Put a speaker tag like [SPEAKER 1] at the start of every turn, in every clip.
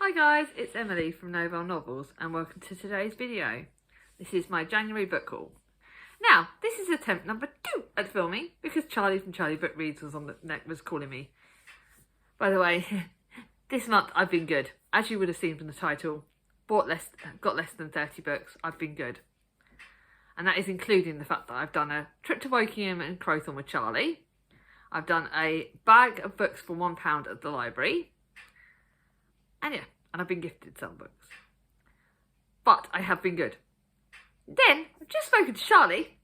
[SPEAKER 1] Hi guys, it's Emily from Novell Novels and welcome to today's video. This is my January book haul. Now, this is attempt number 2 at filming because Charlie from Charlie Book Reads was calling me. By the way, this month I've been good. As you would have seen from the title, got less than 30 books. I've been good. And that is including the fact that I've done a trip to Wokingham and Crowthorne with Charlie. I've done a bag of books for £1 at the library. And I've been gifted some books. But I have been good. Then, I've just spoken to Charlie.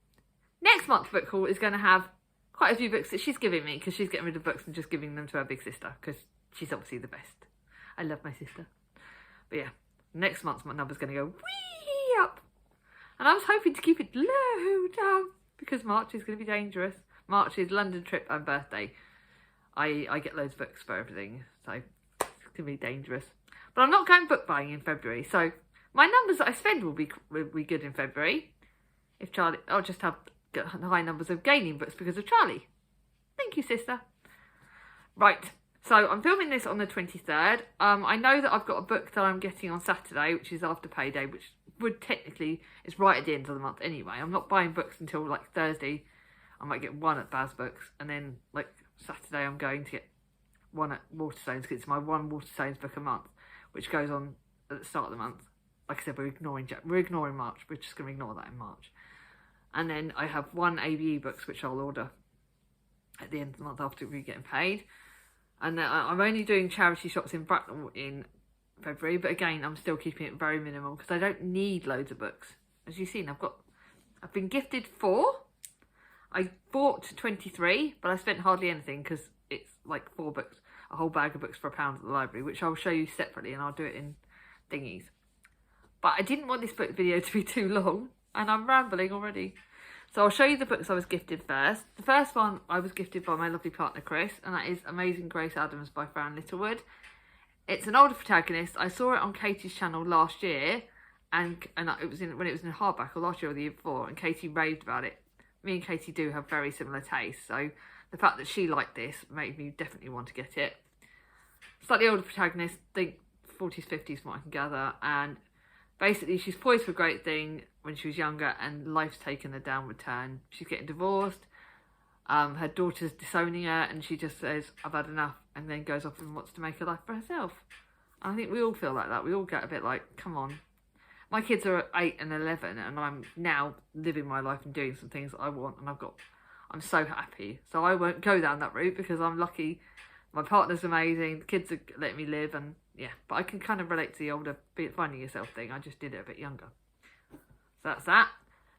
[SPEAKER 1] Next month's book haul is going to have quite a few books that she's giving me because she's getting rid of books and just giving them to her big sister because she's obviously the best. I love my sister. But yeah, next month my number's going to go wee up. And I was hoping to keep it low down because March is going to be dangerous. March is London trip and birthday. I get loads of books for everything, so it's going to be dangerous. But I'm not going book buying in February, so my numbers that I spend will be good in February. If Charlie, I'll just have high numbers of gaining books because of Charlie. Thank you, sister. Right, so I'm filming this on the 23rd. I know that I've got a book that I'm getting on Saturday, which is after payday, which would technically is right at the end of the month anyway. I'm not buying books until like Thursday. I might get one at Baz Books, and then like Saturday I'm going to get one at Waterstones because it's my one Waterstones book a month, which goes on at the start of the month. Like I said, we're ignoring March. We're just going to ignore that in March. And then I have one ABE books, which I'll order at the end of the month after we're getting paid. And then I'm only doing charity shops in Bracknell in February. But again, I'm still keeping it very minimal because I don't need loads of books. As you've seen, I've been gifted 4. I bought 23, but I spent hardly anything because it's like 4 books, a whole bag of books for £1 at the library, which I'll show you separately and I'll do it in thingies. But I didn't want this book video to be too long, and I'm rambling already. So I'll show you the books I was gifted first. The first one I was gifted by my lovely partner Chris, and that is Amazing Grace Adams by Fran Littlewood. It's an older protagonist. I saw it on Katie's channel last year, and it was when it was in hardback, or last year or the year before, and Katie raved about it. Me and Katie do have very similar tastes, so the fact that she liked this made me definitely want to get it. Slightly older protagonist, think 40s, 50s from what I can gather, and basically she's poised for a great thing when she was younger and life's taken a downward turn. She's getting divorced, her daughter's disowning her, and she just says, I've had enough, and then goes off and wants to make a life for herself. And I think we all feel like that. We all get a bit like, come on. My kids are 8 and 11 and I'm now living my life and doing some things that I want, and I'm so happy. So I won't go down that route because I'm lucky. My partner's amazing, the kids are letting me live, and yeah, but I can kind of relate to the older finding yourself thing. I just did it a bit younger. So that's that.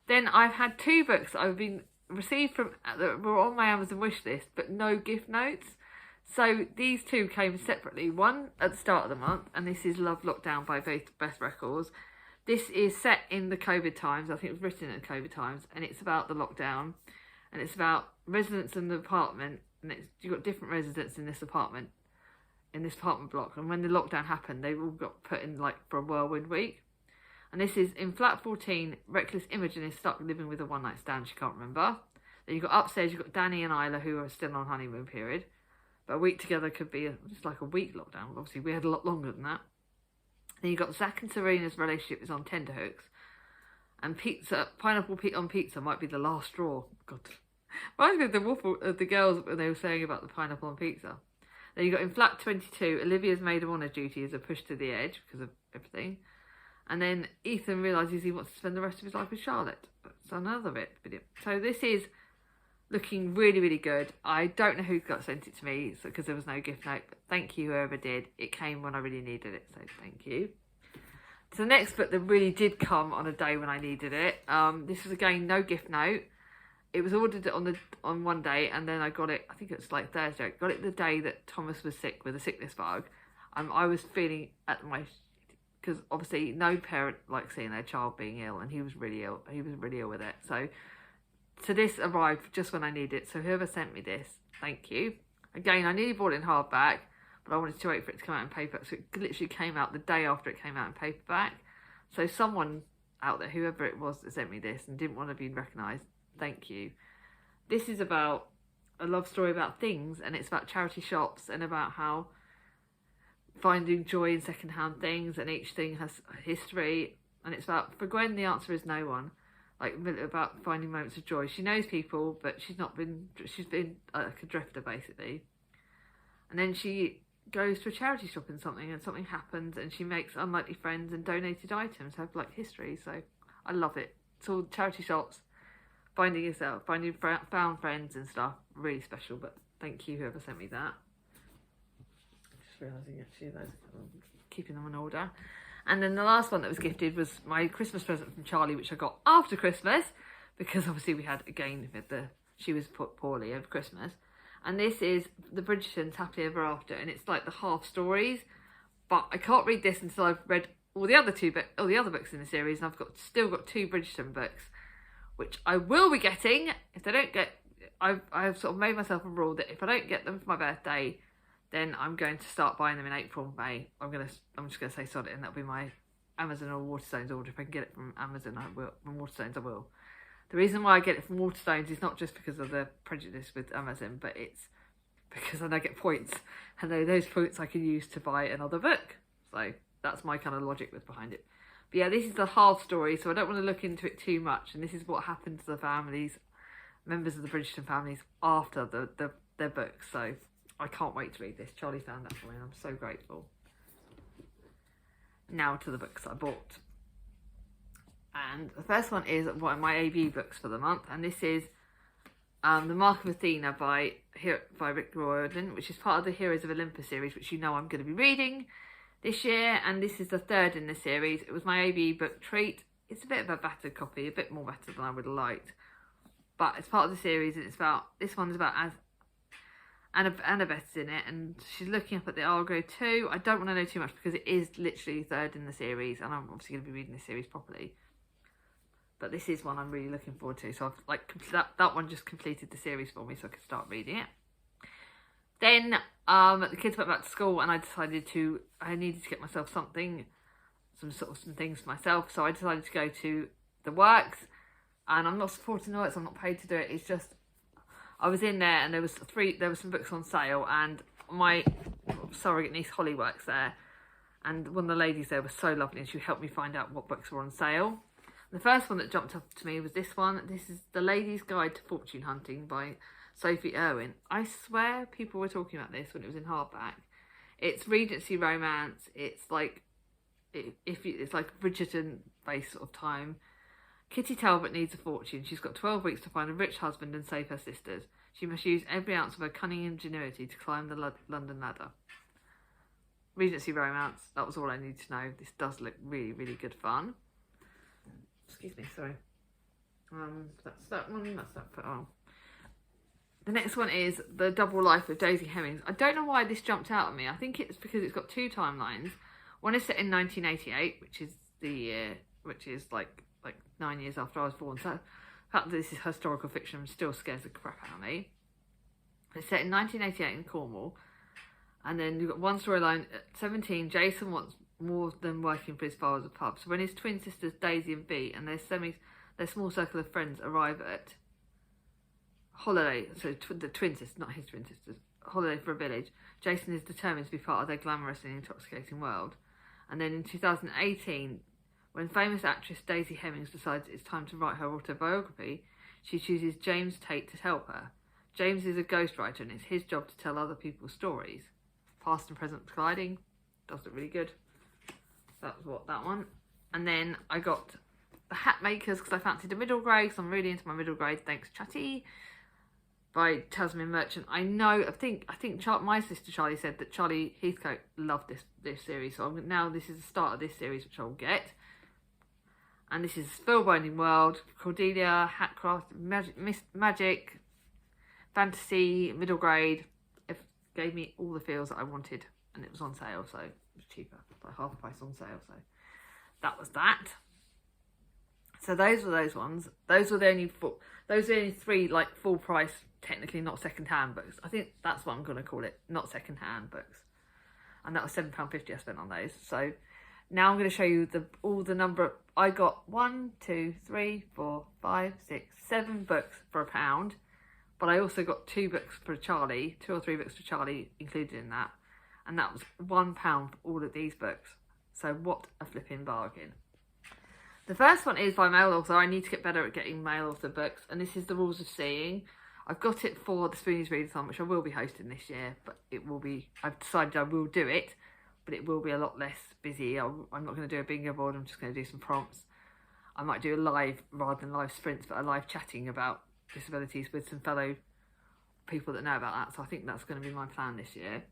[SPEAKER 1] Then I've had 2 books that I've been received from that were on my Amazon wish list, but no gift notes. So these 2 came separately. One at the start of the month, and this is Love Lockdown by Best Records. This is set in the COVID times. I think it was written in the COVID times, and it's about the lockdown, and it's about residents in the apartment, and you've got different residents in this apartment block, and when the lockdown happened, they all got put in like for a whirlwind week. And this is in flat 14, reckless Imogen is stuck living with a one-night stand she can't remember. Then you've got upstairs, you've got Danny and Isla who are still on honeymoon period, but a week together could be just like a week lockdown. Obviously we had a lot longer than that. Then you've got Zach and Serena's relationship is on tenterhooks. And pineapple on pizza might be the last straw. God. Reminds me of the waffle of the girls when they were saying about the pineapple on pizza. Then you've got in flat 22, Olivia's maid of honour duty is a push to the edge because of everything. And then Ethan realises he wants to spend the rest of his life with Charlotte. That's another video. So this is looking really, really good. I don't know who got sent it to me because there was no gift note, but thank you whoever did. It came when I really needed it, so thank you. So the next book that really did come on a day when I needed it, this was again no gift note. It was ordered on one day, and then I got it, I think it was like Thursday. I got it the day that Thomas was sick with a sickness bug. I was feeling at my, because obviously no parent likes seeing their child being ill, and he was really ill. He was really ill with it. So this arrived just when I needed it. So whoever sent me this, thank you. Again, I nearly bought it in hardback, but I wanted to wait for it to come out in paperback. So it literally came out the day after it came out in paperback. So someone out there, whoever it was that sent me this and didn't want to be recognised, thank you. This is about a love story about things, and it's about charity shops and about how finding joy in secondhand things, and each thing has a history. And it's about, for Gwen, the answer is no one. Like, about finding moments of joy. She knows people, but she's been like a drifter, basically. And then she goes to a charity shop and something happens, and she makes unlikely friends, and donated items have like history. So I love it. It's all charity shops, finding yourself, finding found friends and stuff. Really special. But thank you, whoever sent me that. Just realising actually those, keeping them in order. And then the last one that was gifted was my Christmas present from Charlie, which I got after Christmas, because obviously we had, again, she was put poorly over Christmas. And this is the Bridgerton's Happily Ever After, and it's like the half stories. But I can't read this until I've read all the other books in the series, and I've still got 2 Bridgerton books, which I will be getting. If they don't get, I've sort of made myself a rule that if I don't get them for my birthday, then I'm going to start buying them in April, May. I'm just gonna say sod it, and that'll be my Amazon or Waterstones order. If I can get it from Amazon, I will. From Waterstones, I will. The reason why I get it from Waterstones is not just because of the prejudice with Amazon, but it's because then I get points, and those points I can use to buy another book. So that's my kind of logic behind it. But yeah, this is the half story, so I don't want to look into it too much. And this is what happened to the families, members of the Bridgerton families, after their books. So I can't wait to read this. Charlie found that for me, and I'm so grateful. Now to the books I bought. And the first one is one of my AB books for the month, and this is The Mark of Athena by Rick Riordan, which is part of the Heroes of Olympus series, which you know I'm going to be reading this year, and this is the 3rd in the series. It was my AB book treat. It's a bit of a battered copy, a bit more battered than I would have liked, but it's part of the series, and this one's about Annabeth's in it, and she's looking up at the Argo 2. I don't want to know too much because it is literally 3rd in the series, and I'm obviously going to be reading this series properly. But this is one I'm really looking forward to. So I've that one just completed the series for me, so I could start reading it. Then the kids went back to school, and I decided I needed to get myself some things for myself. So I decided to go to the Works, and I'm not supporting the Works. I'm not paid to do it. It's just I was in there, and there were some books on sale, and my surrogate niece Holly works there, and one of the ladies there was so lovely, and she helped me find out what books were on sale. The first one that jumped up to me was this one. This is The Lady's Guide to Fortune Hunting by Sophie Irwin. I swear people were talking about this when it was in hardback. It's Regency romance. It's like it's like Bridgerton based sort of time. Kitty Talbot needs a fortune. She's got 12 weeks to find a rich husband and save her sisters. She must use every ounce of her cunning ingenuity to climb the London ladder. Regency romance. That was all I needed to know. This does look really, really good fun. Excuse me, sorry. That's that one. That's that. Oh. The next one is The Double Life of Daisy Hemmings. I don't know why this jumped out at me. I think it's because it's got 2 timelines. One is set in 1988, which is the year, which is like 9 years after I was born. So the fact that this is historical fiction still scares the crap out of me. It's set in 1988 in Cornwall. And then you've got one storyline. At 17, Jason wants more than working for his father's pub. So when his twin sisters Daisy and Bea and their small circle of friends arrive at holiday, so the twin sisters, not his twin sisters, holiday for a village, Jason is determined to be part of their glamorous and intoxicating world. And then in 2018, when famous actress Daisy Hemmings decides it's time to write her autobiography, she chooses James Tate to help her. James is a ghostwriter, and it's his job to tell other people's stories. Past and present colliding. Does look really good. That was that one. And then I got The Hat Makers because I fancied a middle grade, because I'm really into my middle grade. Thanks, Chatty, by Tasman Merchant. I think my sister Charlie said that Charlie Heathcote loved this series. So now this is the start of this series, which I'll get. And this is Spellbinding World, Cordelia, Hatcraft, Magic, Fantasy, middle grade. It gave me all the feels that I wanted, and it was on sale, so it was cheaper, like half price on sale. So that was that. So those were those ones. Those were the only 3 like full price, technically not second hand books. I think that's what I'm gonna call it, not second hand books. And that was £7.50 I spent on those. So now I'm going to show you all the number. I got 1, 2, 3, 4, 5, 6, 7 books for £1, but I also got 2 books for Charlie, 2 or 3 books for Charlie included in that, and that was £1 for all of these books. So what a flipping bargain. The first one is by male author. I need to get better at getting male author books, and this is The Rules of Seeing. I've got it for the Spoonies Readathon, which I will be hosting this year, but it will be, I've decided I will do it, but it will be a lot less busy. I'm not going to do a bingo board, I'm just going to do some prompts. I might do a live, rather than live sprints, but a live chatting about disabilities with some fellow people that know about that, so I think that's going to be my plan this year.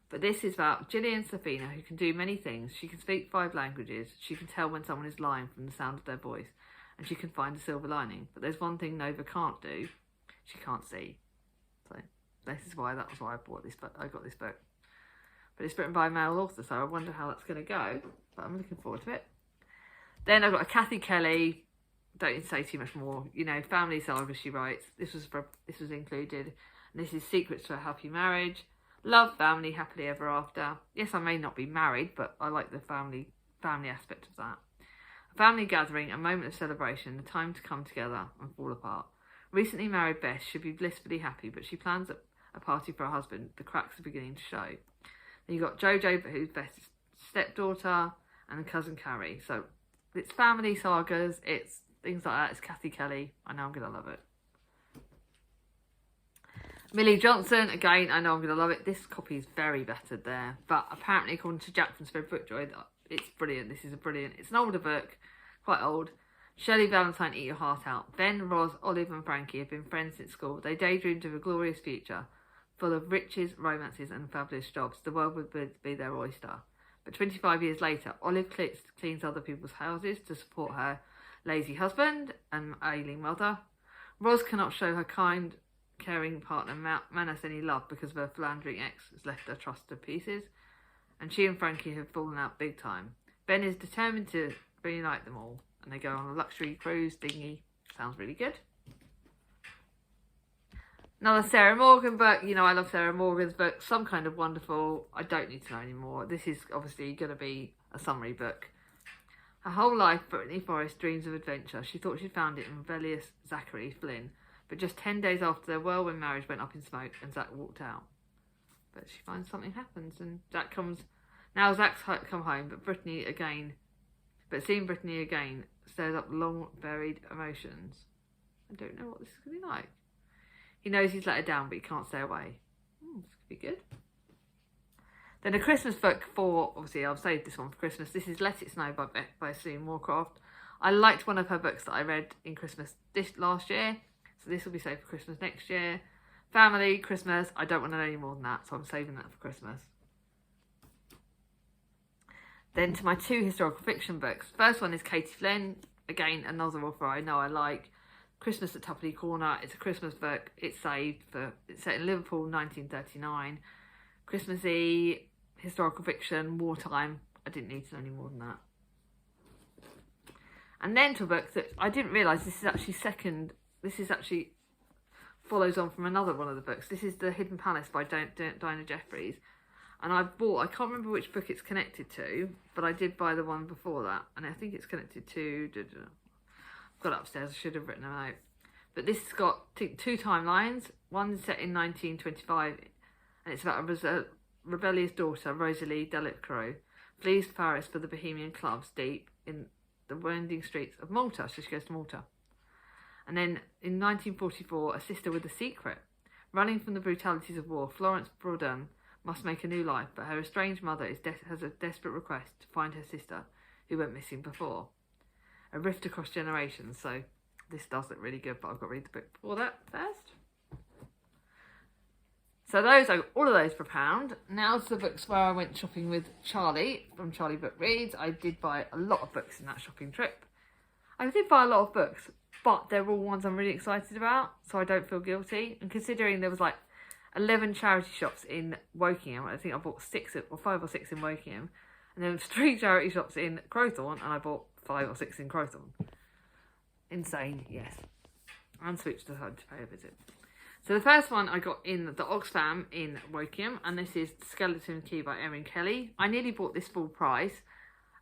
[SPEAKER 1] But this is about Gillian Safina, who can do many things. She can speak 5 languages, she can tell when someone is lying from the sound of their voice, and she can find a silver lining. But there's one thing Nova can't do: she can't see. So this is why, that was why I bought this book. I got this book. But it's written by a male author, so I wonder how that's going to go. But I'm looking forward to it. Then I've got a Kathy Kelly. Don't need to say too much more. You know, family saga she writes. This was included. And this is Secrets to a Happy Marriage. Love, family, happily ever after. Yes, I may not be married, but I like the family aspect of that. A family gathering, a moment of celebration, a time to come together and fall apart. Recently married Bess should be blissfully happy, but she plans a party for her husband. The cracks are beginning to show. Then you've got Jojo, who's Bess's stepdaughter, and cousin Carrie. So it's family sagas, it's things like that. It's Kathy Kelly. I know I'm going to love it. Millie Johnson, again, I know I'm going to love it. This copy is very battered there, but apparently, according to Jack from Spread Bookjoy, it's brilliant. This is it's an older book, quite old. Shelley Valentine, Eat Your Heart Out. Ben, Roz, Olive and Frankie have been friends since school. They daydreamed of a glorious future, full of riches, romances and fabulous jobs. The world would be their oyster. But 25 years later, Olive cleans other people's houses to support her lazy husband and ailing mother. Roz cannot show her kind, caring partner Manus any love because of her philandering ex has left her trust to pieces, and she and Frankie have fallen out big time. Ben is determined to reunite them all, and they go on a luxury cruise dinghy. Sounds really good. Another Sarah Morgan book. You know I love Sarah Morgan's book. Some Kind of Wonderful. I don't need to know anymore. This is obviously going to be a summary book. Her whole life, Britney Forest dreams of adventure. She thought she'd found it in rebellious Zachary Flynn, but just 10 days after their whirlwind marriage went up in smoke and Zach walked out. But she finds something happens and Zach comes. Now Zach's come home, but seeing Britney again stirs up long buried emotions. I don't know what this is going to be like. He knows he's let her down, but he can't stay away. This could be good. Then a Christmas book for, obviously I've saved this one for Christmas. This is Let It Snow by Sue Moorcroft. I liked one of her books that I read in Christmas last year. So this will be saved for Christmas next year. Family, Christmas, I don't want to know any more than that, so I'm saving that for Christmas. Then to my 2 historical fiction books. First one is Katy Flynn. Again, another author I know I like. Christmas at Tuppenny Corner. It's a Christmas book. It's set in Liverpool, 1939. Christmassy, historical fiction, wartime. I didn't need to know any more than that. And then to a book that I didn't realise this is actually follows on from another one of the books. This is The Hidden Palace by Dinah Jeffries. And I can't remember which book it's connected to, but I did buy the one before that. And I think it's connected to, I've got it upstairs, I should have written them out. But this has got 2 timelines. One's set in 1925, and it's about a rebellious daughter, Rosalie Delacroix, flees Paris for the Bohemian clubs deep in the winding streets of Malta. So she goes to Malta. And then in 1944, a sister with a secret. Running from the brutalities of war, Florence Brodin must make a new life, but her estranged mother has a desperate request to find her sister, who went missing before. A rift across generations, so this does look really good, but I've got to read the book before that first. So all of those for £1. Now to the books where I went shopping with Charlie from Charlie Book Reads. I did buy a lot of books in that shopping trip. I did buy a lot of books, but they're all ones I'm really excited about, so I don't feel guilty. And considering there was like 11 charity shops in Wokingham, I think I bought 5 or 6 in Wokingham, and then 3 charity shops in Crowthorne, and I bought 5 or 6 in Crowthorne. Insane, yes. And Switch decided to pay a visit. So the first one I got in the Oxfam in Wokingham, and this is Skeleton Key by Erin Kelly. I nearly bought this full price.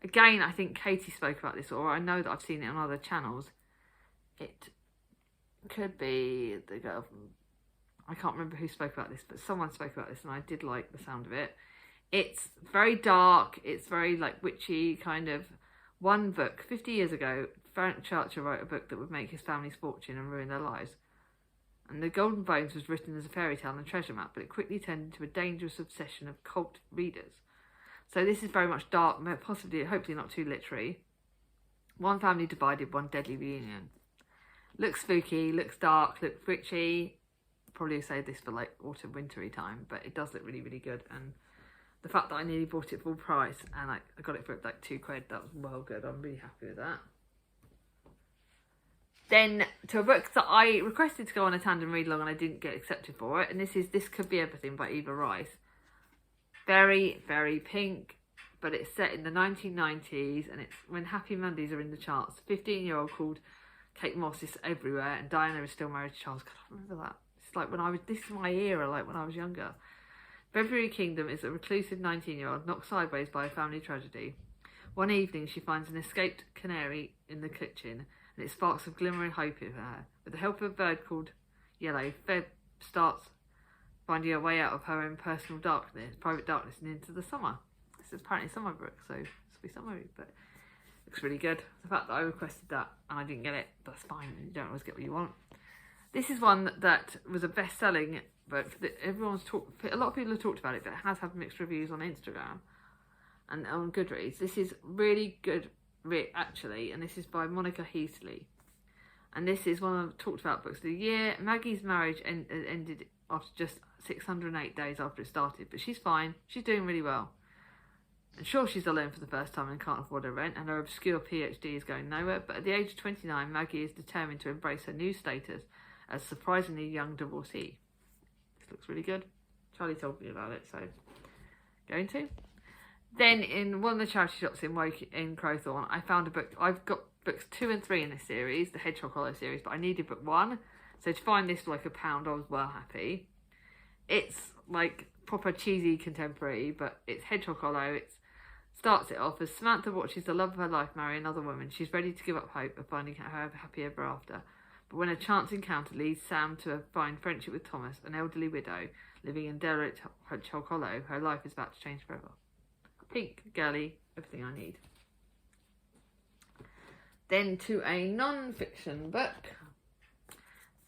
[SPEAKER 1] Again, I think Katie spoke about this, or I know that I've seen it on other channels. It could be the girl from, I can't remember who spoke about this, but someone spoke about this and I did like the sound of it. It's very dark. It's very like witchy kind of. One book 50 years ago, Frank Churchill wrote a book that would make his family's fortune and ruin their lives. And The Golden Bones was written as a fairy tale and treasure map, but it quickly turned into a dangerous obsession of cult readers. So this is very much dark, possibly, hopefully not too literary. One family divided, one deadly reunion. Looks spooky, looks dark, looks witchy. Probably say this for like autumn, wintry time, but it does look really, really good. And the fact that I nearly bought it full price and I got it for like £2, that was well good. I'm really happy with that. Then to a book that I requested to go on a tandem read along and I didn't get accepted for it. And this is This Could Be Everything by Eva Rice. Very, very pink, but it's set in the 1990s and it's when Happy Mondays are in the charts. 15-year-old called Kate Moss is everywhere and Diana is still married to Charles. God, I remember that. It's like this is my era, like when I was younger. Beverly Kingdom is a reclusive 19-year-old knocked sideways by a family tragedy. One evening she finds an escaped canary in the kitchen and it sparks a glimmering hope in her. With the help of a bird called Yellow, Feb starts finding her way out of her own personal darkness, private darkness, and into the summer. This is apparently a summer book, so this will be summery, but it looks really good. The fact that I requested that and I didn't get it, that's fine. You don't always get what you want. This is one that was a best-selling book that a lot of people have talked about it, but it has had mixed reviews on Instagram and on Goodreads. This is really good, actually, and this is by Monica Heasley. And this is one of the talked about books of the year. Maggie's marriage ended after just 608 days after it started, but she's fine. She's doing really well. And sure, she's alone for the first time and can't afford her rent, and her obscure PhD is going nowhere, but at the age of 29, Maggie is determined to embrace her new status as surprisingly young divorcee. This looks really good. Charlie told me about it, so going to. Then in one of the charity shops in Crowthorne, I found a book. I've got books 2 and 3 in this series, the Hedgehog Hollow series, but I needed book 1. So to find this for like £1, I was well happy. It's like proper cheesy contemporary, but it's Hedgehog Hollow. It starts it off as Samantha watches the love of her life marry another woman. She's ready to give up hope of finding her happy ever after. But when a chance encounter leads Sam to find friendship with Thomas, an elderly widow living in derelict Hedgehog Hollow, her life is about to change forever. Pink, girly, everything I need. Then to a non-fiction book.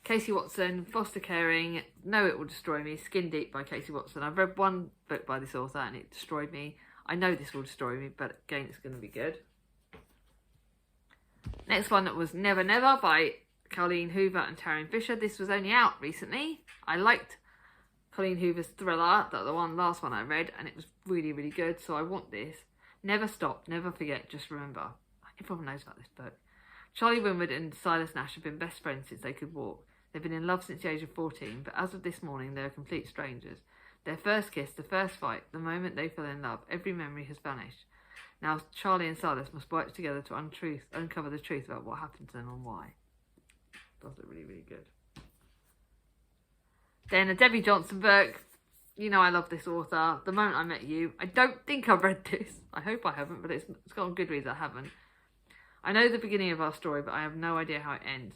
[SPEAKER 1] Casey Watson, Foster Caring, Know It Will Destroy Me, Skin Deep by Casey Watson. I've read one book by this author and it destroyed me. I know this will destroy me, but again, it's going to be good. Next one that was Never Never by Colleen Hoover and Taryn Fisher. This was only out recently. I liked Colleen Hoover's thriller, the last one I read, and it was really, really good, so I want this. Never stop, never forget, just remember. Everyone knows about this book. Charlie Winwood and Silas Nash have been best friends since they could walk. They've been in love since the age of 14, but as of this morning, they're complete strangers. Their first kiss, the first fight, the moment they fell in love, every memory has vanished. Now Charlie and Silas must work together to uncover the truth about what happened to them and why. Does look really, really good. Then a Debbie Johnson book. You know I love this author. The Moment I Met You. I don't think I've read this. I hope I haven't, but it's got on Goodreads. I haven't. I know the beginning of our story, but I have no idea how it ends.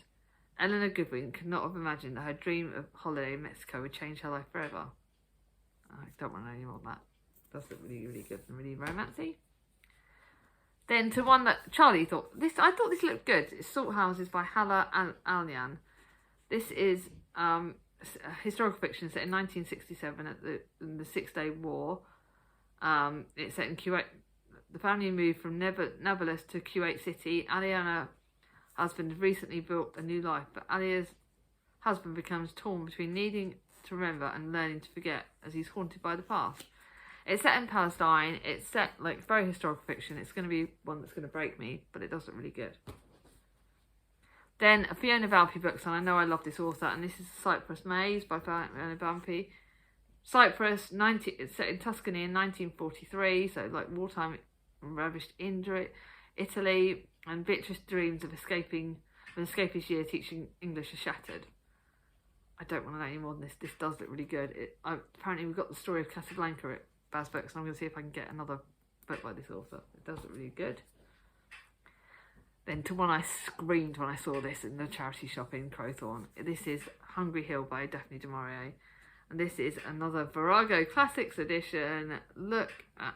[SPEAKER 1] Eleanor Goodwin could not have imagined that her dream of holiday in Mexico would change her life forever. I don't want to know any more than that. Does look really, really good and really romancy. Then to one that Charlie thought I thought this looked good. It's Salt Houses by Hala Alyan. This is historical fiction set in 1967 in the Six-Day War. It's set in Kuwait. The family moved from Nablus to Kuwait City. Ali and her husband have recently built a new life, but Alia's husband becomes torn between needing to remember and learning to forget as he's haunted by the past. It's set in Palestine. It's set like very historical fiction. It's going to be one that's going to break me, but it does look really good. Then a Fiona Valpy book, and I know I love this author, and this is Cypress Maze by Fiona Valpy. Cyprus, it's set in Tuscany in 1943, so like wartime ravished Italy, and Beatrice dreams of escaping an escapist year teaching English is shattered. I don't want to know any more than this. This does look really good. Apparently we've got the story of Casablanca at Baz Books, and I'm going to see if I can get another book by this author. It does look really good. Then to one I screamed when I saw this in the charity shop in Crowthorne. This is Hungry Hill by Daphne du Maurier. And this is another Virago Classics edition. Look at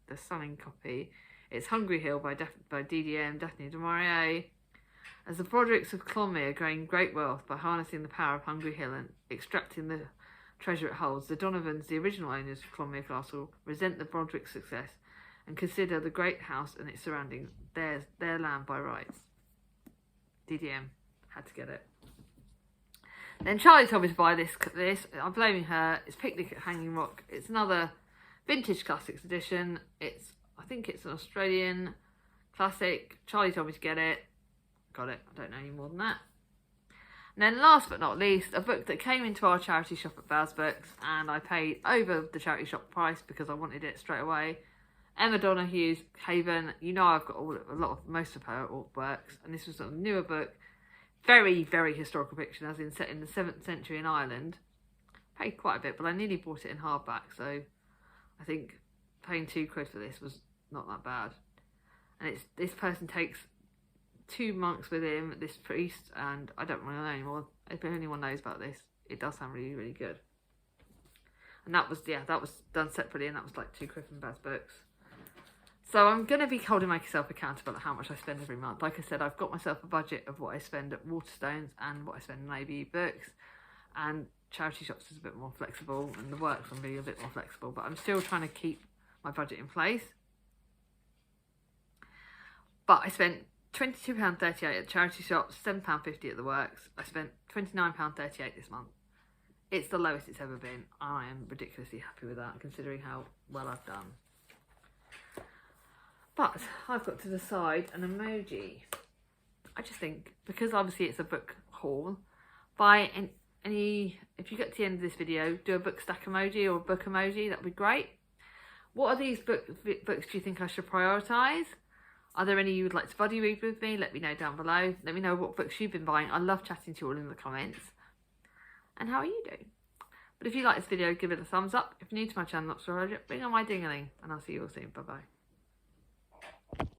[SPEAKER 1] the stunning copy. It's Hungry Hill by DDM, Daphne du Maurier. As the Brodricks of Clonmere gain great wealth by harnessing the power of Hungry Hill and extracting the treasure it holds, the Donovans, the original owners of Clonmere Castle, resent the Brodricks' success and consider the great house and its surroundings their land by rights. DDM had to get it. Then Charlie told me to buy this. I'm blaming her. It's Picnic at Hanging Rock. It's another vintage classics edition. I think it's an Australian classic. Charlie told me to get it. Got it. I don't know any more than that. And then last but not least, a book that came into our charity shop at Bowes Books, and I paid over the charity shop price because I wanted it straight away. Emma Donna Hughes, Haven. You know I've got most of her works, and this was a newer book. Very, very historical fiction, as in set in the 7th century in Ireland. Paid quite a bit, but I nearly bought it in hardback, so I think paying £2 for this was not that bad. And this person takes 2 monks with him, this priest, and I don't really know anymore. If anyone knows about this, it does sound really, really good. And that was done separately, and that was like £2 from Baz Books. So I'm going to be holding myself accountable at how much I spend every month. Like I said, I've got myself a budget of what I spend at Waterstones and what I spend on ABE Books. And charity shops is a bit more flexible, and the works can be a bit more flexible. But I'm still trying to keep my budget in place. But I spent £22.38 at charity shops, £7.50 at the works. I spent £29.38 this month. It's the lowest it's ever been. I am ridiculously happy with that, considering how well I've done. But I've got to decide an emoji. I just think, because obviously it's a book haul, buy if you get to the end of this video, do a book stack emoji or a book emoji, that'd be great. What are these books do you think I should prioritise? Are there any you would like to buddy read with me? Let me know down below. Let me know what books you've been buying. I love chatting to you all in the comments. And how are you doing? But if you like this video, give it a thumbs up. If you're new to my channel, not sure, bring on my ding-a-ling. And I'll see you all soon. Bye-bye.